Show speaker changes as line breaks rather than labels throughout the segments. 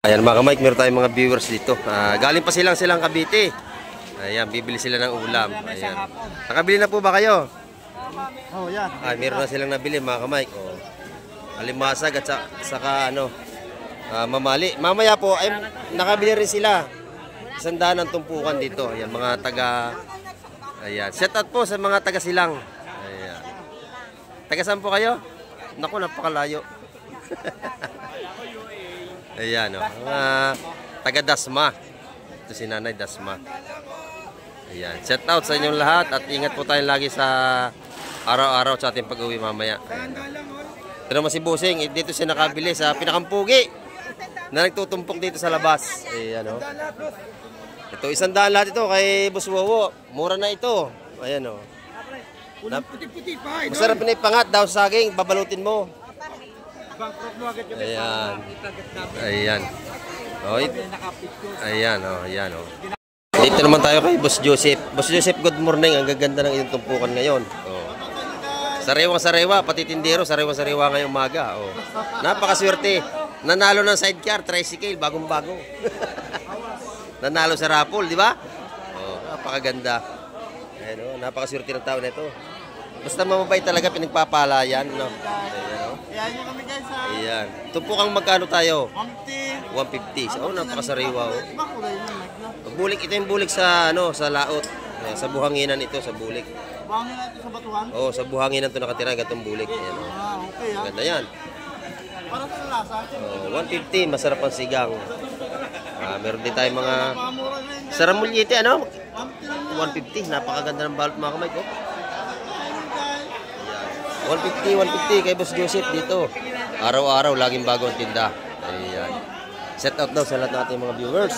Ayan mga Mike, meron tayong mga viewers dito. Galing pa silang Cavite. Ayan, bibili sila ng ulam. Ayan. Nakabili na po ba kayo?
Oh, yan.
Meron na silang nabili mga Mike. Oh. Alimasag at saka mamali. Mamaya po ay nakabili rin sila. 100 ang tumpukan dito. Ayan, mga taga. Ayan, shout out po sa mga taga Silang. Ayan. Taga saan po kayo? Naku, napakalayo. Ayan, taga Dasma. Ito si Nanay Dasma. Ayan, shout out sa inyong lahat at ingat po tayo lagi sa araw-araw sa ating pag-uwi mamaya. Ayan. Ito naman si Busing, dito siya nakabili sa Pinakampugi na nagtutumpok dito sa labas. Ayan, ito, 100 lahat ito kay Boss Wowo. Mura na ito. Ayan,
Puti-puti pa.
Masarap na ipangat daw sa saging, babalutin mo. Ayan. Ayan. Ayan, ayan, Dito naman tayo kay Boss Joseph. Boss Joseph, good morning. Ang gaganda ng iyong tumpukan ngayon. Sariwang-sariwa, pati tindero, sariwang-sariwa ngayong umaga. Napakaswerte. Nanalo ng sidecar, tricycle, bagong-bago. Nanalo sa raffle, di ba? Napakaganda. Ayan, napakaswerte ng tao na ito. Basta mamabay talaga, pinagpapalayan, no?
Ayan nyo kami guys ha.
Ayan. Tumpukang magkano tayo?
150.
150. Napakasariwa.
Iba kulay yun, Mike, no?
Bulik, ito yung bulik sa, sa laot. Sa buhanginan ito, sa bulik.
Buhangin natin sa batuhan?
Sa buhanginan ito nakatira, gatong bulik. Ayan,
okay ha.
Ganda yan.
Para sa lasa?
150, masarap ang sigang. Meron din tayong mga
Mamura na yun.
saramulyete,
150 lang.
150. Napakaganda ng balot mga kamay ko. 150 kay Boss Joseph dito. Araw-araw, laging bago ang tinda. Ayan. Set out daw sa lahat natin mga viewers.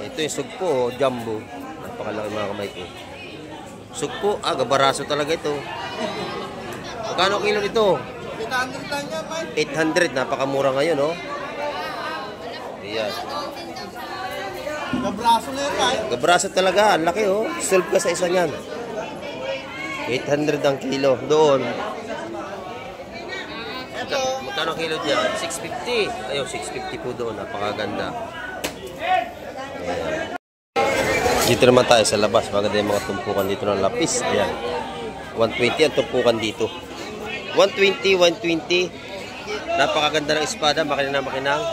Ito yung sugpo, jumbo. Napakalaki mga kamay ko. Sugpo, gabaraso talaga ito. Magkano kilo nito?
800 lang yan, Mike.
800, napakamura ngayon, Ayan.
Gabraso na yun, Mike.
Gabraso talaga, ang laki, Solve ka sa isa niyan. 800 ang kilo doon.
Ito.
Magkano kilo dyan? 650. Ayaw, 650 po doon. Napakaganda. Ayan. Dito naman tayo sa labas. Maganda yung mga tumpukan dito ng lapis. Ayan. 120 ang tumpukan dito. 120. Napakaganda ng espada. Makinang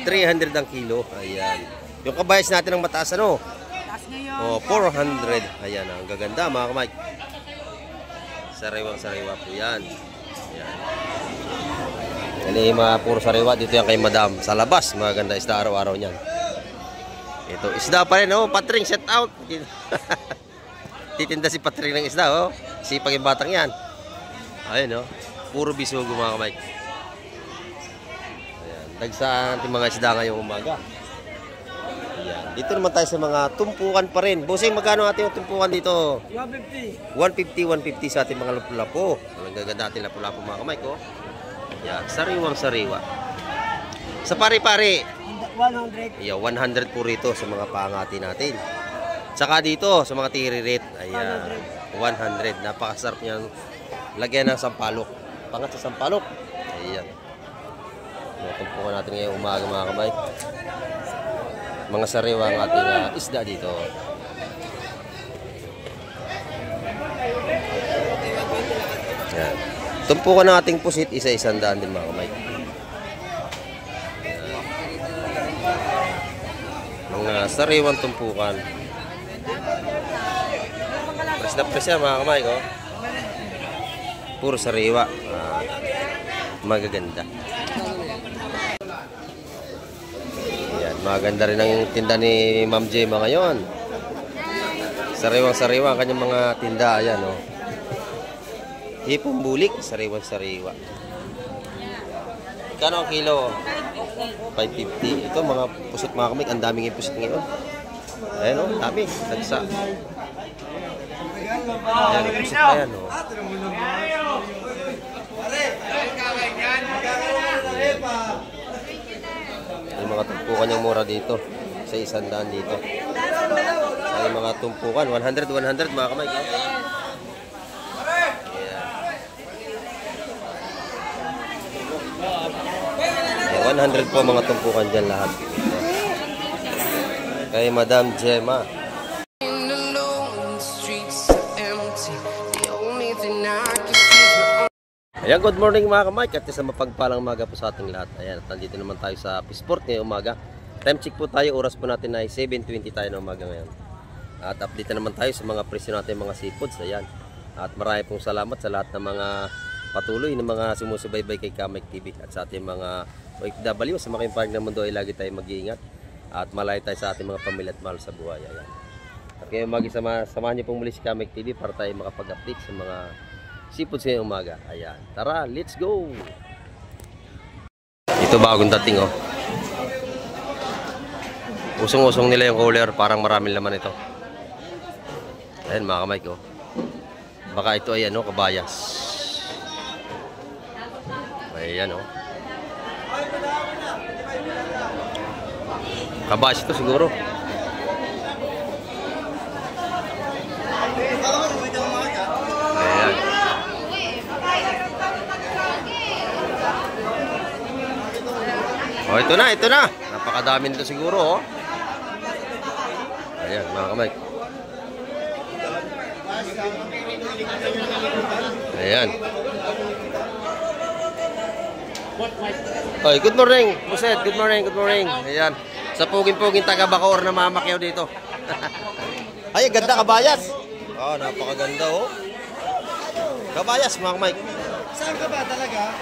300 ang kilo. Ayan. Yung kabayas natin ng mataas,
Taas ngayon.
400. Ayan. Ang gaganda mga kamay. Sariwang-sariwa po yan. Ayan. Yan mga puro sariwa. Dito yan kay Madam. Sa labas, maganda isda araw-araw niyan. Ito, isda pa rin. Patring, set out. Titinda si Patring ng isda. Sipag yung batang yan. Ayun, puro bisugo mga kamay. Ayan. Dagsaan ating mga isda ngayong umaga. Ayan. Dito naman tayo sa mga tumpukan pa rin. Busing, magkano ating tumpukan dito? 150 sa ating mga lapu-lapo. Ang gaganda ating lapu-lapo mga kamay ko. Yan, sariwang-sariwa. Sa pari-pari.
100.
Yeah, 100 po rito sa mga pangati natin. Tsaka dito sa mga tiririt. Ayan, 100. Napakasarap niyan. Lagyan ng sampalok. Pangat sa sampalok. Ayan. Tumpukan natin ngayong umaga mga kamay. Mga sariwa ang ating isda dito. Yan. Tumpukan ng ating pusit, isa-100 din mga kamay. Mga sariwang tumpukan. Press na press yan mga kamay ko. Puro sariwa. Magaganda. Maganda rin ang tinda ni Ma'am Jema ngayon. Sariwang-sariwa ang kanyang mga tinda. Ayan, Hipong bulik, sariwang-sariwa. Kano ang kilo? 550. Ito, mga pusit mga kamig. Ang daming pusit ngayon. Ayan, dami. Dagsa. Ayan, pusit pa yan, Yung mga tumpukan yung mura dito sa 100 dito. Sa mga tumpukan 100 mga kamay. 100 po mga tumpukan dyan lahat. Kay Madam Gemma. Ayan, good morning mga kamay. At sa mapagpalang umaga po sa ating lahat. Ayan, at nandito naman tayo sa Pisport ngayong umaga. Time check po tayo, oras po natin ay 7:20 tayo na umaga ngayon. At update naman tayo sa mga presyo natin mga seafoods. Ayan. At marami pong salamat sa lahat ng mga patuloy ng mga sumusubaybay kay Kamek TV. At sa ating mga OFW, sa mga imparing ng mundo ay lagi tayo mag-iingat. At malayo tayo sa ating mga pamilya at mahal sa buhay. Ayan. At ngayon samahan niyo pong muli si Kamek TV para tayo makapag-update sa mga seafoods ngayong umaga. Ayan. Tara, let's go! Ito bagong dating oh. Usong-usong nila yung cooler. Parang maraming laman ito. Ayan mga kamay ko. Baka ito ay ano, kabayas. Ayan oh. Kabayas ito siguro. Ayan. Oh, ito na. Napakadami nito siguro, oh. Ayan, mga kamay. Ayan. Oy, good morning, Buset. Good morning. Ayan. Sa puging-puging taga Bacoor na mamakyaw dito. Ay, ganda kabayas. Oh, napakaganda, oh. Kabayas, mga kamay.
Saan ka ba talaga?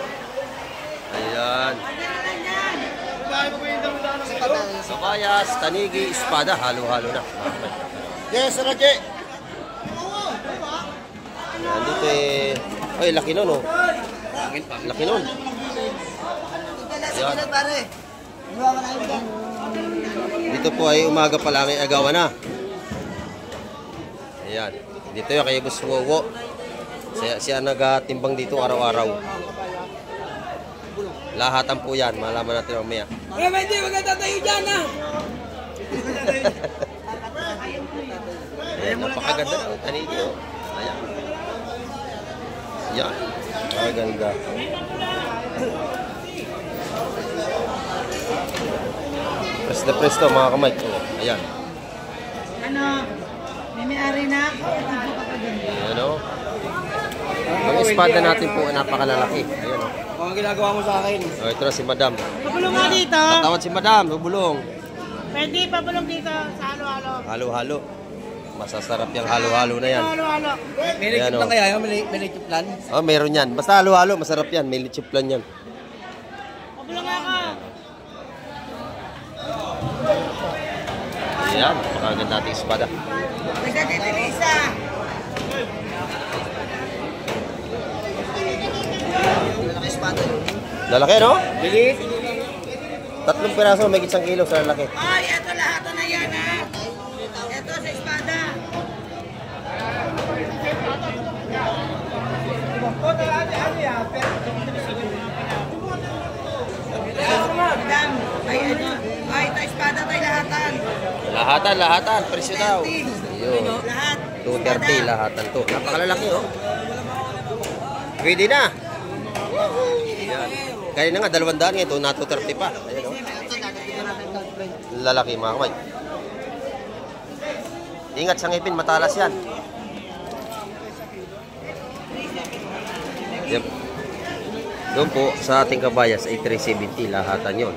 Ayan. Kabayas, tanigi, espada, halo-halo na.
Yes, Raje.
Ayan, dito eh. Ay, laki nun, oh. Laki nun. Ayan. Dito po ay umaga pa lang ay agawan na. Ayan. Dito yung kay Boss Wowo. Siya nagatimbang dito araw-araw. Lahatan po yan. Malaman natin mamaya.
Wala, hindi. Huwag ka tatayo dyan, ha?
Ayan, napakaganda ng tanigi. Ayan. Ayan. Napakaganda. Presto mga kamay. Ayan.
Ano? May-ari na ako.
Ayan o. Ang espada natin po napakalalaki. Ayan o.
Ang ginagawa mo sa akin.
Oh, ito na si Madam.
Pabulong nga dito.
Tatawad si Madam. Bubulong.
Pwede pabulong dito sa halo-halo.
Halo-halo. Masasarap yung halo-halo na yan.
Halo-halo.
May
Ayan,
lekip lang
oh.
kaya yun? May lekip plan?
Oh, meron yan. Basta halo-halo. Masarap yan. May litsiplan yan.
Pabulong nga ka.
Ayan. Napakaganda nating espada.
Nagkatitilisa.
Lalaki, no?
Bilis.
3 piraso. May 1 kilo sa lalaki.
Ay, eto lahat na yan ha. Eto sa espada. Madam, ay ano, ay ito espada tayo lahatan.
Lahatan. Presyo daw. Ayun.
Lahat.
230 lahatan to. Napakalalaki, oh. Pwede na. Ayan. Kaya na nga, 200 nga ito. Na 230 pa. Ayan, oh. Lalaki, mga kamay. Ingat sa ngipin, matalas yan. Yep. Doon po, sa ating kabayas ay 370 lahatan yon.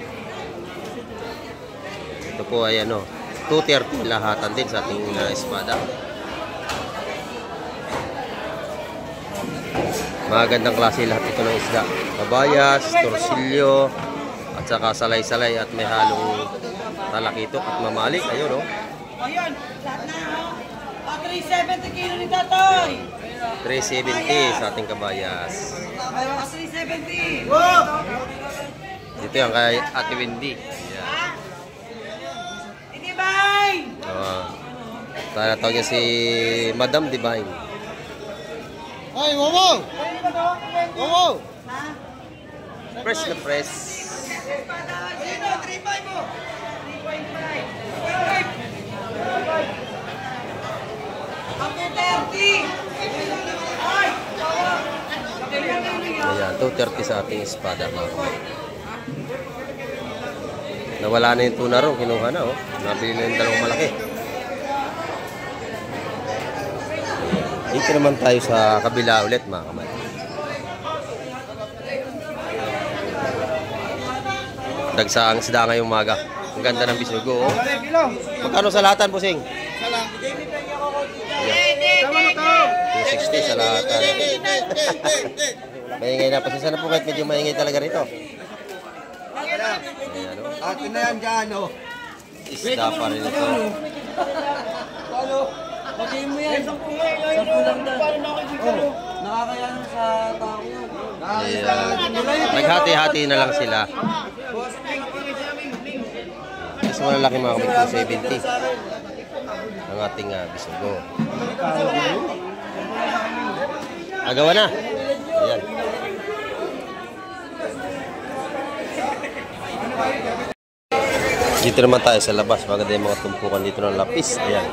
Ito po ay ano, 230 lahatan din sa ating espada. Magandang klase lahat ito ng isda. Kabayas, torsilyo, at saka salay-salay at may halong talakitok at mamalik. Ayun, oh.
Ayun, lahat na ha. 370 kilo ni Tatoy.
370 sa ating kabayas.
370.
Dito yan kay Ate Wendy. Ayan.
Hindi bay.
Tawag niya si Madam Divine.
Ay, wow! Wow!
Press na press.
Sino? 3.5 mo. 3.5.
Ayan, 230 sa ating espada mga kamay. Nawala na yung tuna ron, kinuha na oh. Nabili na yung dalawang malaki. Dito naman tayo sa kabila ulit mga kamay. Dagsaang isda ngayong umaga. Ang ganda ng bisugo oh. Magkano sa lahatan, Busing? 260 sa lahatan. Maingay na. Pasensya na po kahit medyo maingay talaga rito. Ayan o.
Akin na yan dyan, oh.
Isda pa rin ito.
Pagkain mo yan. 10 lang dyan. Oh, nakakayanan sa tao yan.
Ayan. Naghati-hati na lang sila. Mas malalaki mga kamay, 270 ang ating bisugo. Agawa na. Ayan. Dito naman tayo sa labas. Maganda yung mga tumpukan dito ng lapis. Ayan.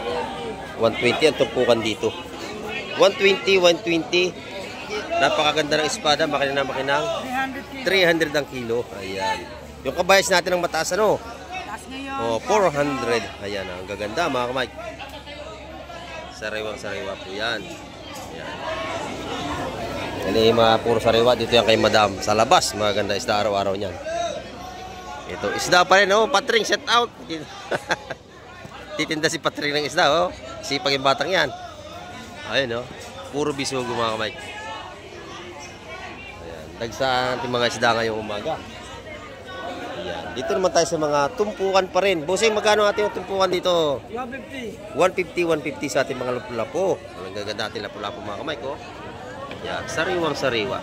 120 ang tumpukan dito. 120, 120. Napakaganda ng espada. Makina na makinang 300 ang kilo. Ayan. Yung kabayas natin ng mataas ano? Oh, 400. Ayan. Ang gaganda mga kamay. Sariwang-sariwa po yan. Ayan. Yan mga puro sariwa. Dito yan kay madam. Sa labas. Maganda isda araw-araw niyan. Ito. Isda pa rin. Oh, Patring. Set out. Titinda si Patring ng isda. Oh. Sipag yung batang yan. Ayun. Oh. Puro bisugo mga kamay. Ayan. Dagsaan ating mga isda ngayong umaga. Ayan. Dito naman tayo sa mga tumpukan pa rin. Busing, magkano ating tumpukan dito?
150.
150 sa ating mga lapu-lapo. Ang gaganda ating lapu-lapo mga kamay ko. Ayan. Sariwang-sariwa.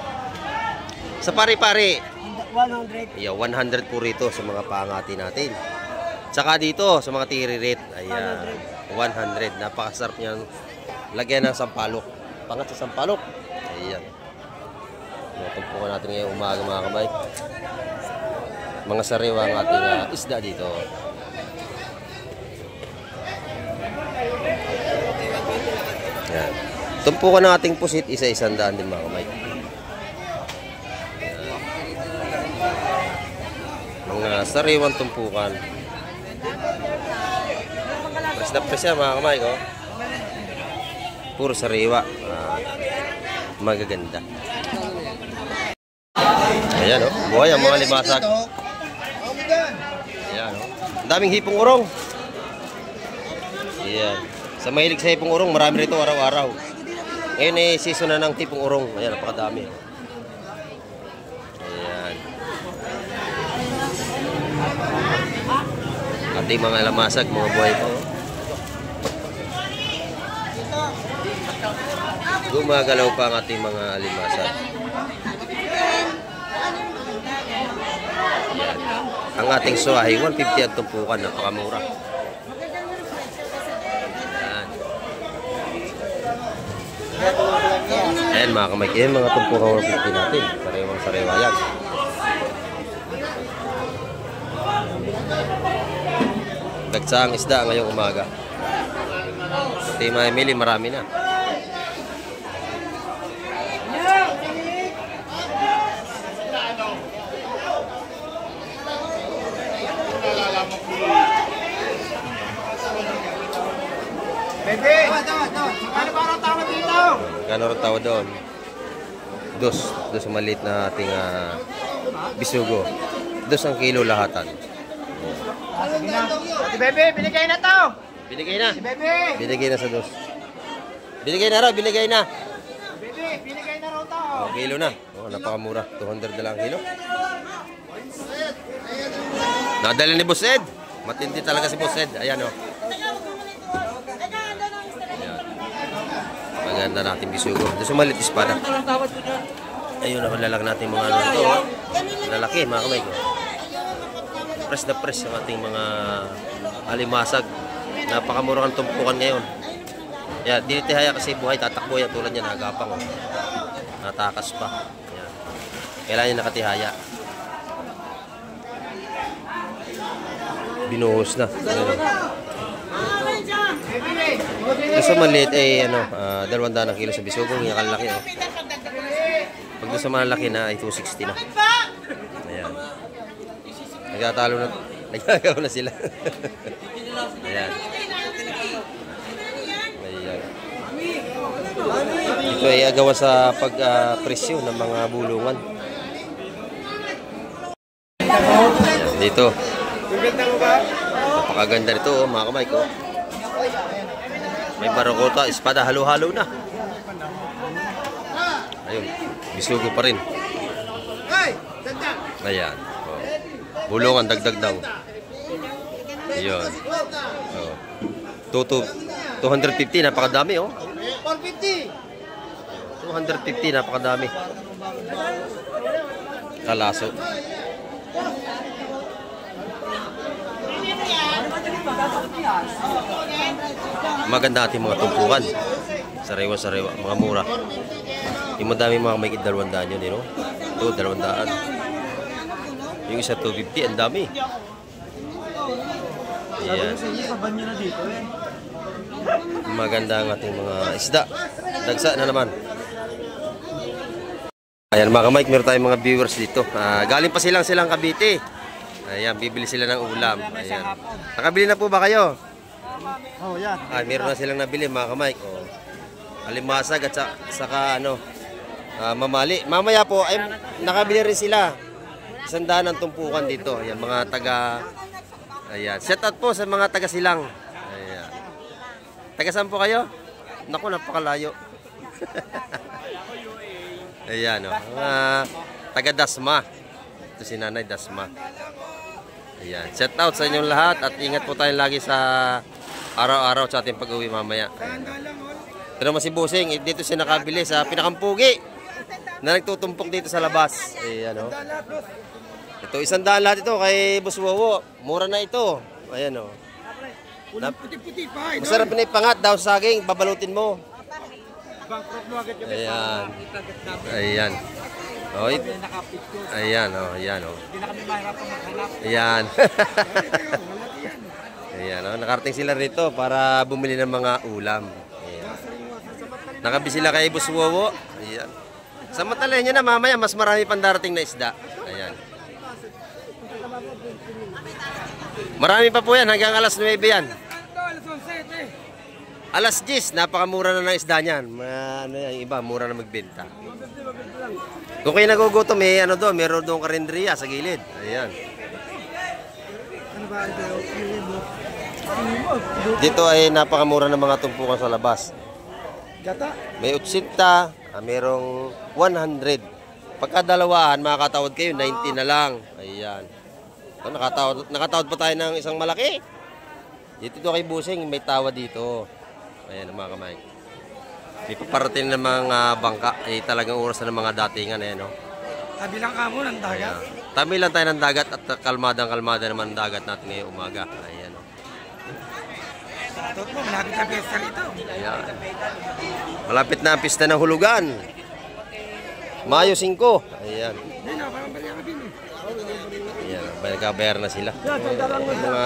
Sa pari-pari.
100.
Yeah, 100 po rito sa mga pangati natin. Tsaka dito sa mga tiririt. Ayan. 100. Napakasarap niyan. Lagyan ng sampalok. Pangat sa sampalok. Ayan. Tumpukan natin ngayong umaga mga kamay. Mga sariwa ang ating isda dito. Ayan. Tumpukan ng ating pusit. Isa-isang daan din mga kamay. Mga sariwang tumpukan. Press na press yan mga kamay ko. Puro sariwa. Magaganda. Ayan o. Buhay ang mga limasag. Ayan o. Ang daming hipong urong. Ayan. Sa mahilig sa hipong urong, marami rito araw-araw. Ngayon ay season na ng tipong urong. Ayan, napakadami. Ayan. Ating mga lamasag, mga buhay po. Gumagalaw pa ang ating mga limasag. Ayan. Ang ating suwahi, 150 ang tumpukan, napakamura. Ayan. Ayan mga kamakiyan, mga tumpukan 150 natin. Sariwang-sariwa yan. Dagsaang isda ngayong umaga. Pati mga mili, marami na.
Bebe! Ano ba ang tawad dito?
Gano'n rin tawad doon? Dos sa maliit na ating bisugo. 2 ang kilo lahatan.
Si Bebe, binigay na to!
Binigay na.
Si Bebe!
Binigay na sa 2. Binigay na raw, binigay na.
Bebe, binigay na raw to!
Oh, kilo na. Oh, napakamura. 200 na lang kilo. Nadala ni Boss Ed. Matindi talaga si Boss Ed. Ayan o. Oh. Maganda natin bisugo. Ito sumalit espada. Ayun na, lalag natin mga ano ito. Lalaki, mga kamay ko. Press na press ang ating mga alimasag. Napakamura ang tumpukan ngayon. Yan, dinitihaya kasi buhay, tatakbo yan tulad yan, nagapang. Natakas pa. Yan. Kailangan niya nakatihaya. Binuhos na. Kasi maliit ay 200 ang kilo sa bisugo, yung kalaki oh. Pag doon sa malalaki na ay 260 na. Ayan. Nagagawa na sila. Ayan. Ayan. Ito ay agawa sa pag-presyo ng mga bulungan. Ayan, dito. Napakaganda nito, oh, mga kamay ko. May barakota, espada, halo-halo na. Ayun, bisugo pa rin. Ayan. Oh. Bulungan, dagdag daw. Ayun. Oh. 250, napakadami, oh. 250, napakadami. Kalaso. Maganda ating mga tumpukan. Sariwa-sariwa, mga mura. Yung madami mga may 200 yun, no? Ito, 200. Yung isa 250, ang dami. Ayan. Maganda ang ating mga isda. Dagsa na naman. Ayan mga kamay, meron tayong mga viewers dito. Galing pa silang Cavite. Ayan, bibili sila ng ulam. Ayan. Nakabili na po ba kayo?
Oh, yan.
Meron na silang nabili mga kamay. Oh. Alimasag at saka ano, mamali. Mamaya po ay nakabili rin sila. 100 ang tumpukan dito. Ayan, mga taga. Ayan, shout out po sa mga taga Silang. Ayan. Taga saan po kayo? Naku, napakalayo. Ayan, oh. Taga Dasma. Ito si Nanay Dasma. Ayan, shout out sa inyong lahat at ingat po tayo lagi sa araw-araw sa ating pag-uwi mamaya. Ayan, oh. Ito naman si Busing, dito siya nakabili sa Pinakampugi na nagtutumpok dito sa labas. Ayan, oh. Ito, 100 lahat ito kay Boss Wowo. Mura na ito. Ayan, oh. Masarap na ipangat daw sa saging, babalutin mo. Ayan. Ayan. Oh, ayan, oh, ayan, oh. Ayan. Ayan, oh. Nakarating sila rito para bumili ng mga ulam. Ayan. Nakabi sila kay Boss Wowo. Ayan. Samantalahin nyo na mamaya, mas marami pang darating na isda. Ayan. Marami pa po yan, hanggang alas 9 yan. Alas 10, napakamura na ng isda niyan. Ano yan, iba, mura na magbenta. Kung kayo nagugutom, ano doon, meron doon karinderiya sa gilid. Ayan. Dito ay napakamura ng mga tumpukan sa labas. May 80, merong 100. Pagkadalawahan, makakatawad kayo, 90 na lang. Ayan. So, nakatawad pa tayo ng isang malaki. Dito kay Busing, may tawa dito. Ayan mga kamay. May paparating ng mga bangka. Talagang oras na ng mga datingan. Ayan, no?
Tabi lang ka mo ng dagat.
Tabi lang tayo ng dagat at kalmada naman ang dagat natin ngayong umaga. Ayan, no?
Tot mo, malapit na piyesta rito.
Ayan. Malapit na ang pista ng hulugan. Mayo 5. Ayan. Ayan, nagkabayar na sila. Yung mga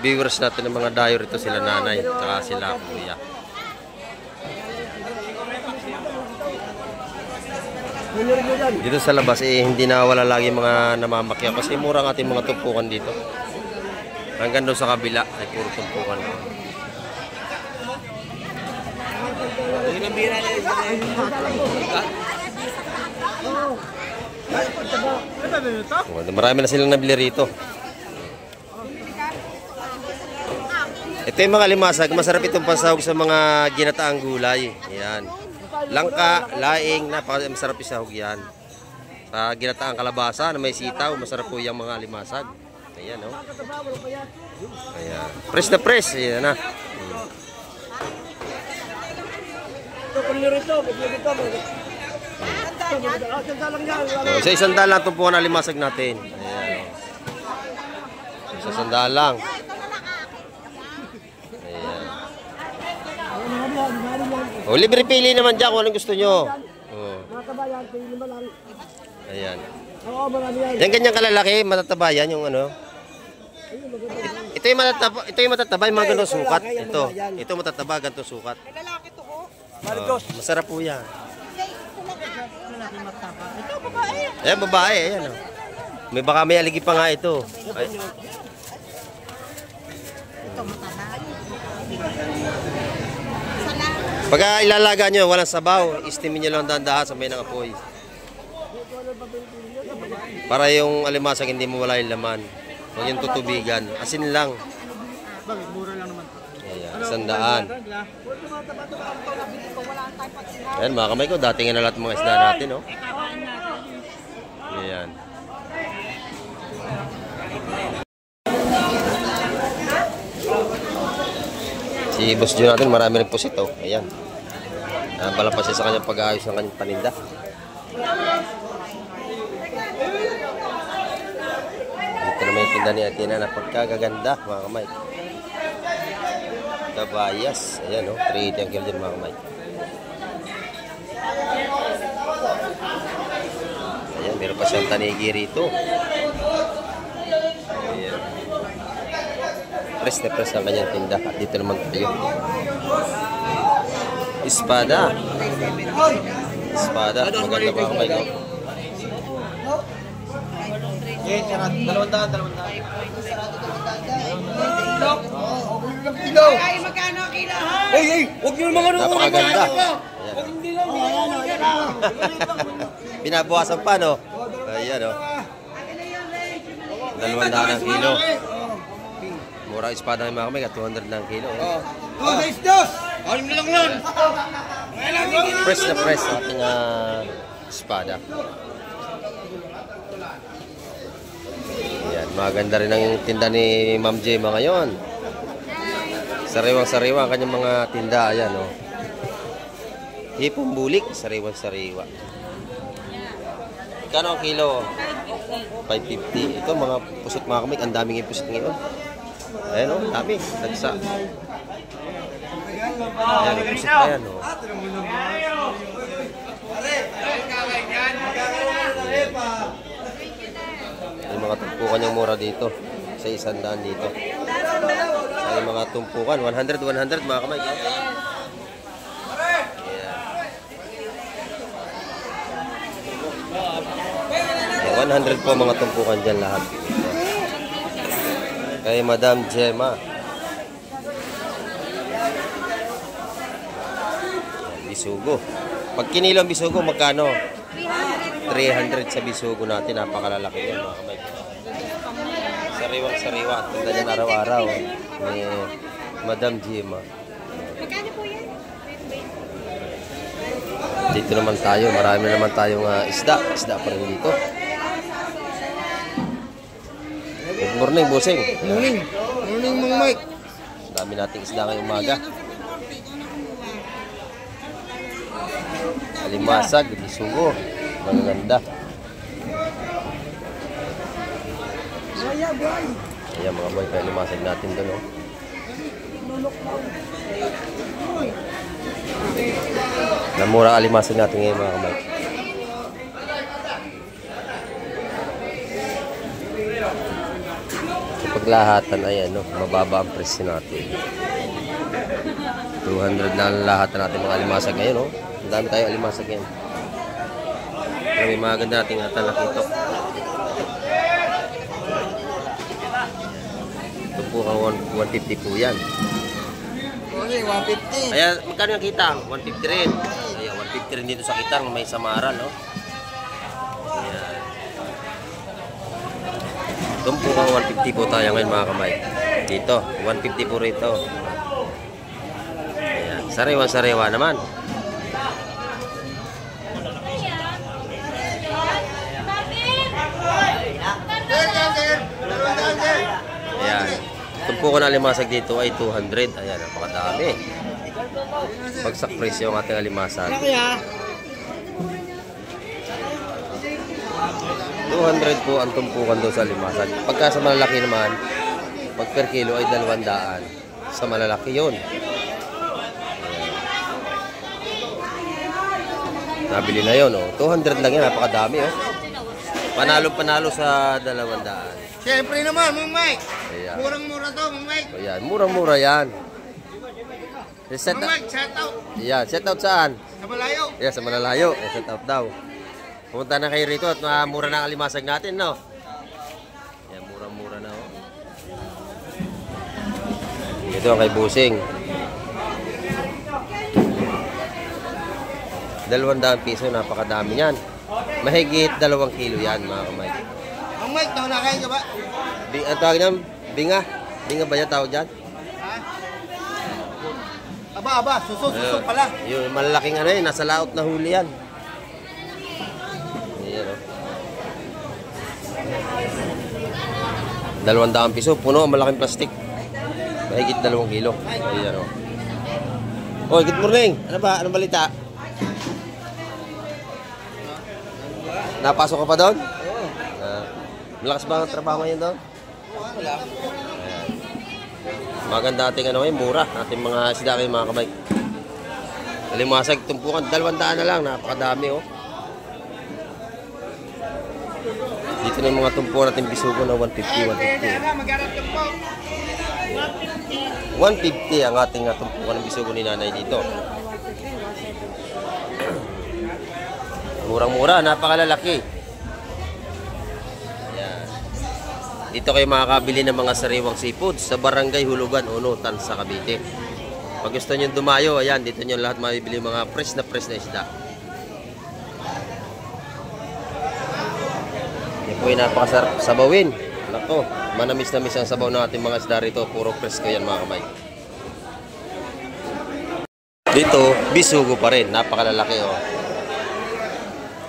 viewers natin ng mga dayo rito, sila nanay, saka sila kuya. Dito sa labas, hindi na wala lagi mga namamakya kasi mura ang ating mga tumpukan dito. Hanggang doon sa kabila ay puro tumpukan. Marami na silang nabili rito. Ito yung mga limasag. Masarap itong pansahog sa mga ginataang gulay. Yan. Langka, laing, napakasarap yung sahog yan. Sa ginataang kalabasa na may sitaw, masarap po yung mga limasag. Ayan, oh. Ayan. Press na press. Ayan na. So, sa 100 lang itong po na limasag natin. Ayan, oh. Sa 100 lang. Oh, libre pili naman dyan kung anong gusto nyo. Oh. Ayan. Yan ganyang kalalaki, matataba yan yung ano. Ito yung matataba, yung mga ganito sukat. Ito matataba, ganito sukat. Oh, masarap po yan. Ayan, babae. Ayan, oh. baka may aligi pa nga ito. Ay. Pagka ilalaga nyo, walang sabaw, istimin nyo lang dahan-dahan sa may ng apoy. Para yung alimasag hindi mo wala yung laman. Huwag yung tutubigan. Asin lang.
Bakit? Mura lang naman.
Ayan, 100. Ayan mga kamay ko, dating na lahat mga isda natin, no? Ayan. Si Boss Joe natin, marami rin pusit, oh. Ayan. Bala pa siya sa kanyang pag-aayos ng kanyang paninda. Dito naman yung tinda ni Atina na pagkagaganda, mga kamay. Kabayas. Ayan, oh. 380 ang kilo dyan, mga kamay. Ayan, meron pa siyang tanigi rito. Ayan. Press na press ang kanyang tinda. At dito naman tayo. Espada. Espada. Maganda mga kamay ko.
Eh, charat. 200.
Ay, magkano ang kilo, ha?
Huwag nyo naman
Napakaganda.
Huwag hindi lang.
Pinabukasan pa, no? Ayan, no? 200 ang kilo. Mura espada ng mga kamay, 200 na ang kilo.
Dos! Alim na lang yan!
Press na press ang ating espada. Ayan, maganda rin ang tinda ni Ma'am Gemma ngayon. Sariwang-sariwa ang kanyang mga tinda. Ayan, no? Hipong bulik, sariwang-sariwa. Kano ang kilo? 550. Ito mga pusot mga kamay, ang daming yung pusot ngayon. Ayan, no? Dami. Dagsa. Ayan, yung pusot na yan, no? Yung mga tumpukan yung mura dito. Sa 100 dito. Sa mga tumpukan. 100 mga kamay. Ayan. 100 po mga tumpukan dyan lahat. Kay Madam Gemma. Bisugo. Pag kinilo ang bisugo, magkano? 300 sa bisugo natin. Napakalalaki yan mga kamay. Sariwang-sariwa. Tinda niyan araw-araw. Ni Madam Gemma.
Magkano po yan?
Dito naman tayo. Marami naman tayong isda. Isda pa rin dito. Good morning, bossing.
Morning, Mang Mike.
Dami nating isda ngayong umaga. Alimasag, bisugo. Magaganda. Ayan mga boy, kaya alimasag natin doon. Oh. Namura alimasag natin ngayon mga kamay. Paglahatan, ayan, no, mababa ang presyo natin. 200 na ang lahatan natin mga alimasag ngayon, no? Ang dami tayo alimasag ngayon. Pero may mga ganda nating talakito. Ito po ang 150 po yan.
Okay, 150.
Ayan, magkano yung kitang? 150 rin. Ayan, 150 rin dito sa kitang, may samaran, no? Ayan. Doon po kang 150 po tayo ngayon mga kamay. Dito, 150 po rito. Ayan, sariwa-sariwa naman. Ayan. Doon po ko na alimasag dito ay 200. Ayan, napakadami. Bagsak presyo ang ating alimasag. 200 po ang tumpukan doon sa limasag. Pagka sa malalaki naman, pag per kilo ay 200. Sa malalaki yun. Nabili na yun, oh. 200 lang yan, napakadami, oh. Panalo-panalo sa 200.
Siyempre naman, Mang Mike.
Ayan.
Murang-mura to, Mang Mike.
Ayan, murang-mura yan. Set
Mang Mike, shout out.
Ayan, set out saan?
Sa Malayo.
Ayan, sa Malalayo. Set out daw. Pumunta na kayo rito at mura na ang alimasag natin, no? Dito ang kay Busing. 200 piso, napakadami yan. Mahigit 2 kilo yan, mga kamay.
Ang Mike, nakunakain ka ba?
Ang tawag niyan, binga. Binga ba yan tawag dyan?
Aba, suso pala.
Yung malalaking ano yun, nasa laot na huli yan. Ayan o. 200 piso, puno, malaking plastic. Mahigit 2 kilo. Ayan o. Oh, good morning. Ano ba? Anong balita? Napasok ka pa doon?
Oo.
Malakas ba ang trabaho ngayon doon?
Wala.
Maganda ating ano ngayon, mura. Ating mga isda kayo mga kamay. Alimasag, tumpukan. 200 na lang. Napakadami oh. Dito na yung mga tumpukan natin bisugo na 150, 150. 150 ang ating tumpukan ng bisugo ni nanay dito. Murang-mura, napakalalaki. Ayan. Dito kayo makakabili ng mga sariwang seafood sa Barangay Hulugan, Unutan sa Cavite. Pag gusto nyo dumayo, ayan, dito nyo lahat mabibili mga fresh na isda. Yan po yung napakasarap sabawin. Nako, manamis-namis ang sabaw ng ating mga isda rito. Puro fresh ko yan mga kamay. Dito, bisugo pa rin. Napakalalaki oh.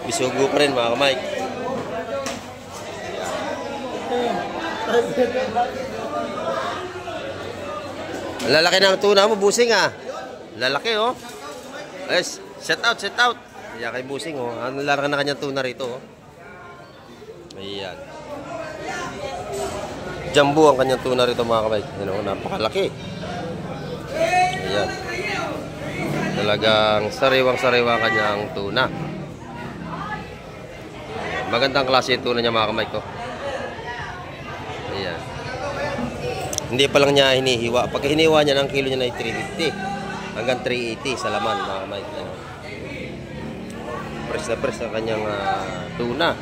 Bisugo pa rin mga kamay. Lalaki ng tuna mo, Busing ah. Lalaki oh. Yes, set out. Ayan kay Busing oh. Ang lalaki na kanyang tuna rito oh. Ayan. Jumbo ang kanyang tuna rito mga kamay. Ayan oh, napakalaki. Ayan. Talagang sariwang-sariwa kanyang tuna. Magandang klase yung tuna niya mga kamay ko. Ayan. Hindi pa lang niya hinihiwa. Pag hiniwa niya, ang kilo niya na 350 hanggang 380 sa laman mga kamay. Press na press ang kanyang tuna.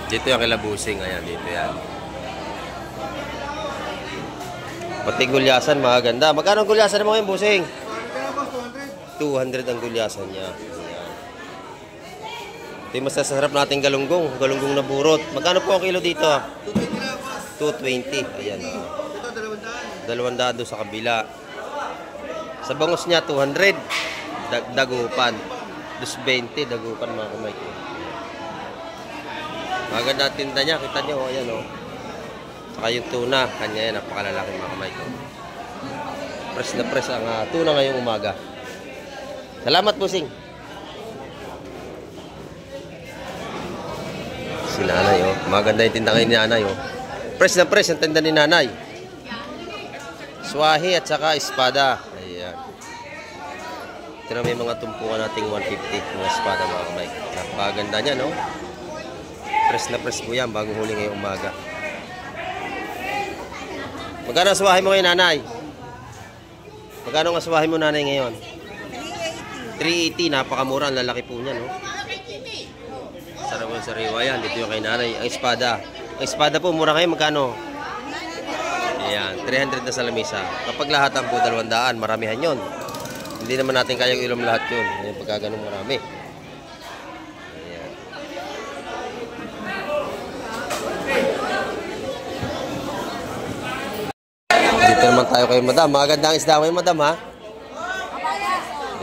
Dito yung kila Busing. Ayan, dito yan. Pati gulyasan, maganda. Magkano ang gulyasan mo ngayon, Busing? 200 ang gulyasan niya. Ito yung masasarap nating galunggong na burot. Magkano po ang kilo dito? 220. Ayan. 200 doon sa kabila. Sa bangus niya, 200. Dagupan. 220, dagupan mga kamay ko. Maganda tinda niya. Kita niyo, ayan o. Saka yung tuna. Kanya yan, napakalalaki mga kamay ko. Press na press ang tuna ngayong umaga. Salamat, Busing. Si nanay oh. Maganda yung tinda ngayon ni nanay oh. Press na press ang tinda ni nanay. Swahi at saka espada. Ayan. Ito na may mga tumpukan nating 150 mga espada mga kamay. Napakaganda niya no. Press na press po yan bagong huli ngayong umaga. Magkano ang swahi mo ngayon nanay? Magkano ang swahi mo nanay ngayon? 380. Napakamura ang lalaki po niya no. Sariwa yan. Dito yung kay nanay. Ang espada. Ang espada po, mura ngayon. Magkano? Ayan. 300 na sa lamisa. Kapag lahatan po 200, maramihan yon. Hindi naman natin kayang ilom lahat yun. Ayan, pagka ganun marami. Ayan. Dito naman tayo kay madam. Magandang isda kayo madam ha?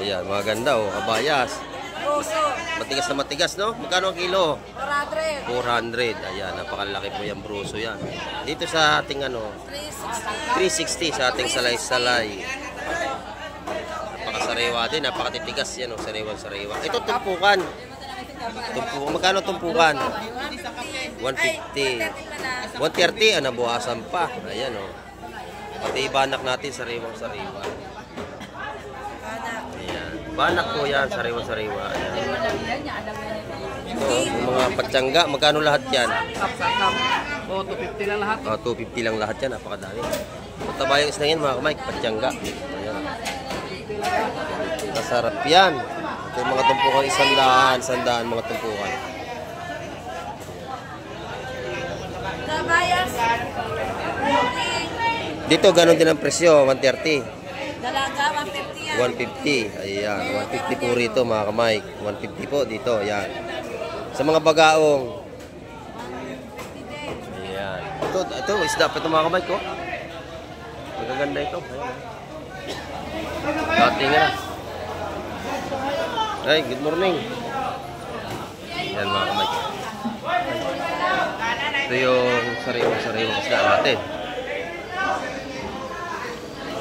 Ayan. Maganda oh. Kabayas. Matigas na matigas, no? Magkano ang kilo?
400.
400. Ayan, napakalaki po yung bruso yan. Dito sa ating ano, 360 sa ating salay-salay. Napakasariwa din, napakatitigas yan, oh, sariwa-sariwa. Ito tumpukan. Tumpukan. Magkano tumpukan? 150. 130, nabuhasan pa. Ayan, oh. Pati banak natin, sariwang-sariwa. Banak po yan, sariwa-sariwa. Yung mga patsangga, magkano lahat yan?
Oh, 250 lang lahat.
250 lang lahat yan, napakadami. Matabayang isna yan mga kamay, patsangga. Ayan. Masarap yan. Ito yung mga tumpukan, 100 mga tumpukan.
Kabayas.
Dito, ganun din ang presyo, 130.
Dalaga, 150 yan.
150. Ayan, 150 po rito mga kamay. 150 po dito, ayan. Sa mga bagaong. Ayan. Ito, isda pa ito mga kamay ko. Magaganda ito. Dating na. Ay, good morning. Ayan mga kamay. Ito yung sariwang isda natin.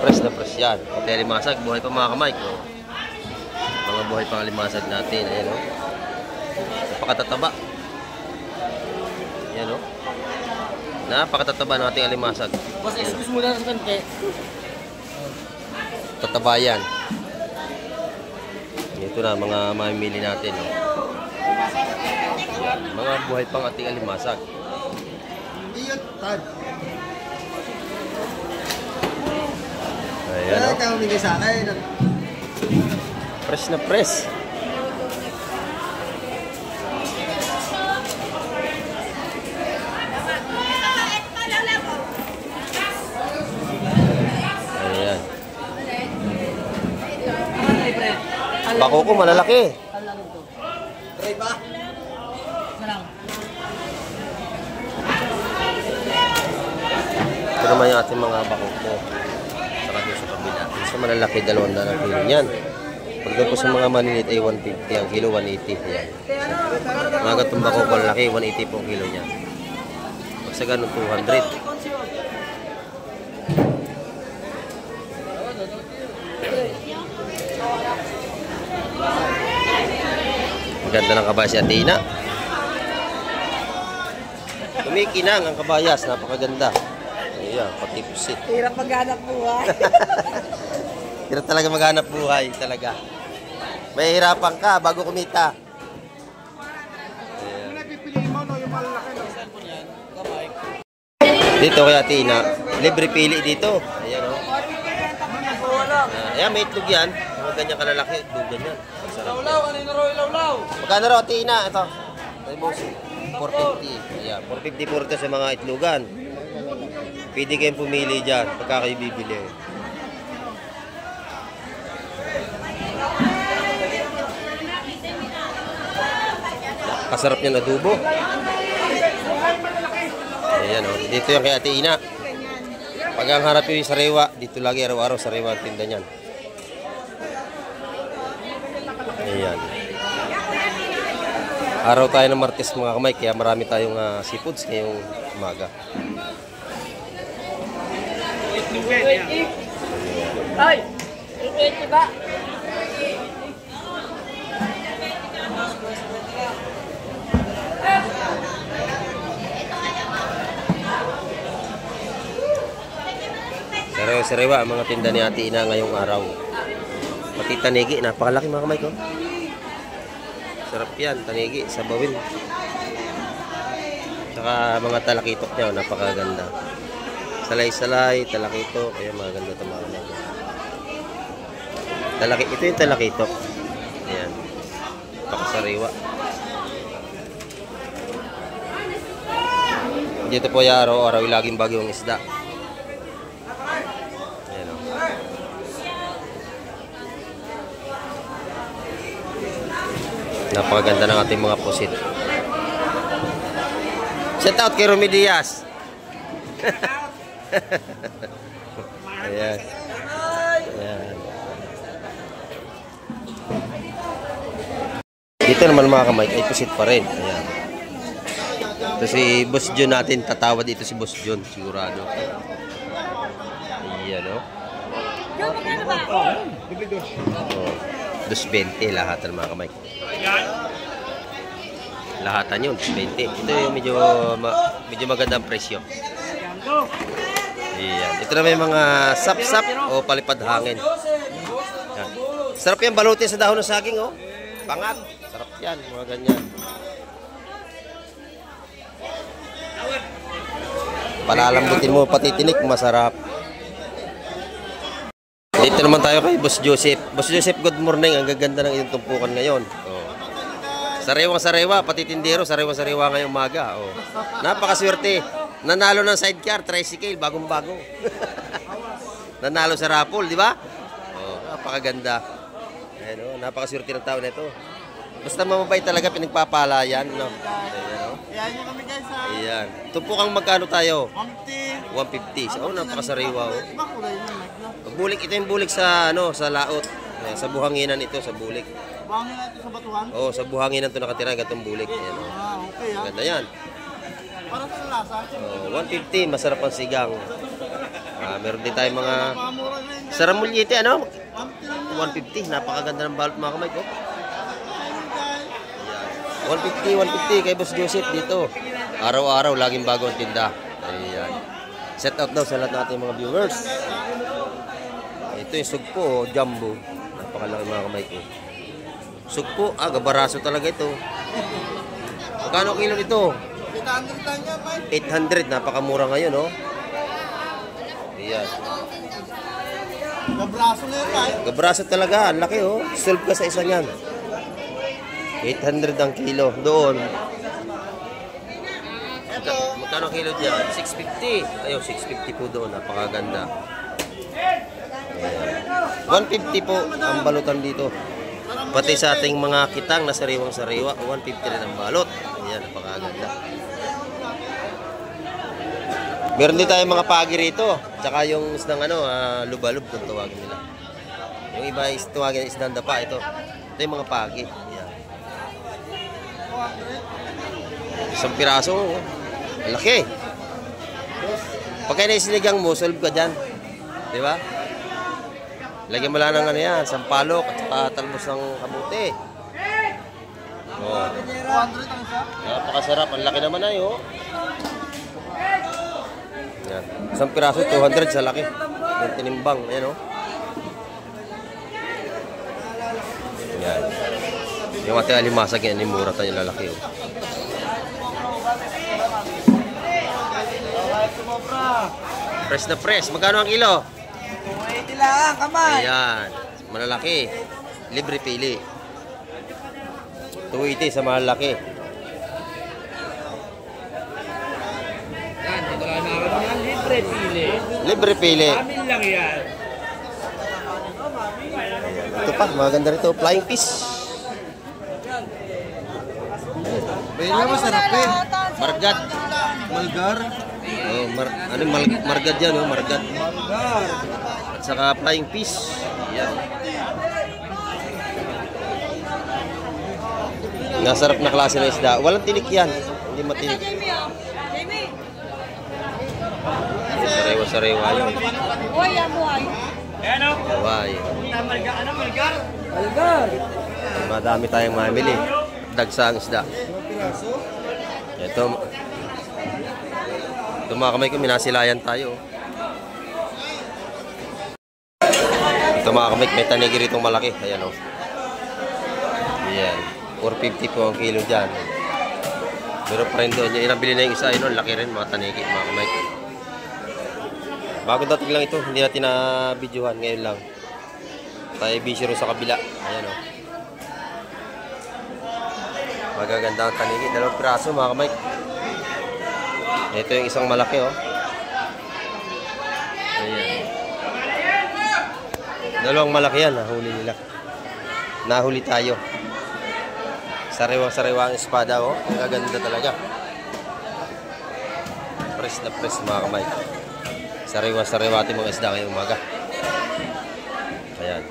Press na press yan. Pati alimasag, buhay pa mga kamay ko. Mga buhay pang alimasag natin. Ayan o. Napakatataba. Ayan o. Napakatataba ng ating alimasag.
Boss, excuse mo lang sa kante.
Tataba yan. Ito na, mga mamimili natin. O. Ayan, mga buhay pang ating alimasag. Ayan o. Press na press. Ayan. Bako ko malalaki.
Try ba? Salang.
Ito naman yung ating mga bako ko. Saka doon sa kabila. Sa malalaki, 200 kilo niyan. Pag doon po sa mga maliliit ay 150 ang kilo, 180. Ayan. Mga gatong bako ko lalaki, 180 po ang kilo niya. Pag sa ganun, 200. Ganda ng kabayas si Athena. Tumikinang ang kabayas, napakaganda. Ayan, pati pusit.
Hirap maghanap buhay.
Hirap talaga maghanap buhay talaga. May hirapan ka bago kumita. Ayan. Dito kay Athena, libre pili dito. Ayan o. Ayan, may itlog yan. Mga ganyan kalalaki, itlog ganyan.
Ilaw-law, kanina raw ilaw-law.
Magkano raw, Athena? Ito. Ay, boss. 450. Ayan, 450 po rito sa mga itlogan. Pwede kayong pumili dyan pagka kayo bibili. Kasarap niya na adobo. Ayan o. Dito yung kay Athena. Pag ang harap yung sariwa, dito lagi araw-araw sariwa ang tinda niyan. Ayan. Araw tayo ng Martes mga kamay, kaya marami tayong seafoods ngayong umaga.
Ay! 220 ba?
Sariwa ang mga tinda ni Ate Ina ngayong araw. Pati tanigi, napakalaki mga kamay ko. Sarap yan, tanigi, sabawin. Saka mga talakitok niya, napakaganda. Salay-salay, talakitok, kaya maganda ito mga kamay ko. Ito yung talakitok. Ayan. Napakasariwa. Dito po yung araw-araw, laging bagyong isda. Napakaganda ng ating mga pusit. Shout out kay Romy Diaz. Ayan. Ayan. Dito naman mga kamay, ay pusit pa rin. Ayan. Ito si Boss John natin, tatawa dito si Boss John, sigurado. Ayan o.
John, magkano ba?
Oh, 220 lahat ng mga kamay. Lahatan yun, 20. Ito yung medyo magandang presyo. Ayan. Ito na may mga sap-sap o palipad hangin. Ayan. Sarap yan, balutin sa dahon ng saging, oh. Pangat. Sarap yan, mga ganyan. Palalambutin mo, pati tinik, masarap. Dito naman tayo kay Boss Joseph. Boss Joseph, good morning. Ang gaganda ng iyong tumpukan ngayon. Oh. Sariwang-sariwa, pati tindero, sariwang-sariwa ngayong umaga. Oh. Napakaswerte. Nanalo ng sidecar, tricycle, bagong-bago. Nanalo sa raffle, di ba? Oh, napakaganda. Ayan, oh, napakaswerte ng tao na ito. Basta mamabay talaga, pinagpapala yan, no? Ayan, oh.
Ayan nyo kami guys ha.
Ayan. Tupukang magkano tayo?
150.
150. Oh, napakasariwa, oh.
Iba kulay yun, Mike, no?
Bulik, ito yung bulik sa, ano, sa laot. Ayan, sa buhanginan ito, sa bulik.
Bangin na ito sa batuhan.
Oh, sa buhanginan ito nakatira, gatong bulik. Ayan, oh.
Ah, okay ha.
Ganda yan.
Para sa lasa.
Oh, 150, masarap ang sigang. Meron din tayong mga
Pamura na yun guys.
saramulyete, ano?
150
150,
lang.
napakaganda ng balot mga kamay ko.
Ayun, guys.
150 kay Boss Joseph dito. Araw-araw, laging bago ang tinda. Ayan. Set out daw sa lahat natin mga viewers. Ito yung sugpo, oh, jumbo. Napakalaki mga kamay ko. Sugpo, gabaraso talaga ito. Magkano kilo nito?
800 lang yan, Mike.
800, napakamura ngayon, oh. Ayan.
Nabraso na yun, Mike.
Gabraso talaga, ang laki, oh. Solve ka sa isa niyan. 800 ang kilo. Doon. Magkano kilo dyan? 650. Ayaw, 650 po doon. Napakaganda. Ayan. 150 po ang balutan dito. Pati sa ating mga kitang na sariwang-sariwa, 150 rin ang balot. Ayan, napakaganda. Meron din tayong mga pagi rito. Tsaka yung isdang lubalub kung tawagin nila. Yung iba is tawagin isdang dapa. Ito yung mga pagi. Ayan. Isang piraso. Oh. Laki. Pag kayo naisinigang mo, solve ka dyan. Di ba? Lagyan mo lang ng yan, sampalok at saka talbos ng kabuti. Oh.
200 ang isa.
Napakasarap. Ang laki naman ay, oh. Yan. Isang piraso, 200 sa laki. Yung tinimbang. Ayan, oh. Yan. Yung ating alimasag yan, mura tayo lalaki, oh. Press na press. Magkano ang kilo?
280 lang, kamay.
Ayan. Malalaki. Libre pili. 280 sa malalaki.
Yan, dito lang na yan. Libre pili.
Libre pili.
Amin lang yan.
Ito pa, maganda rito. Flying fish.
Baya nga masarap eh.
Margat.
Malgar.
Oh, margat yan, oh, margat.
Malgar.
At saka flying fish. Yan. Nasarap na klase ng isda. Walang tinik yan. Hindi matinik.
Jamie, oh. Jamie.
Sariwa-sariwa yun.
Uy, amuhay.
Kaway.
Malgar?
Malgar.
Madami tayong mamili. Dagsang isda. Ito mga kamay ko, minasilayan tayo. Ito mga kamay, may tanigi ritong malaki. Ayan, oh. Ayan. 450 po ang kilo dyan. Pero pa rin doon, yung inabili na yung isa, yun, laki rin, mga tanigi, mga kamay. Bago dating lang ito, hindi natin na-videohan, ngayon lang. Tayo busy rin sa kabila. Ayan, oh. Magaganda ang tanigi. 2 piraso, mga kamay. Ito yung isang malaki, oh. Ayan. 2 malaki yan, nahuli nila. Nahuli tayo. Sariwang-sariwa ang espada, oh. Magaganda talaga. Press na press, mga kamay. Sariwa-sariwa ating mga isda ngayong umaga. Ayan.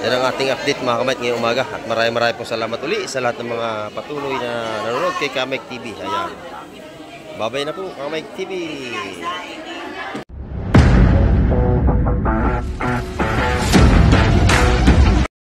Yan ang ating update, mga kamay, ngayong umaga. At maraming pong salamat uli sa lahat ng mga patuloy na nanonood kay Kamay TV. Ayan. Babay na po, Kamay TV.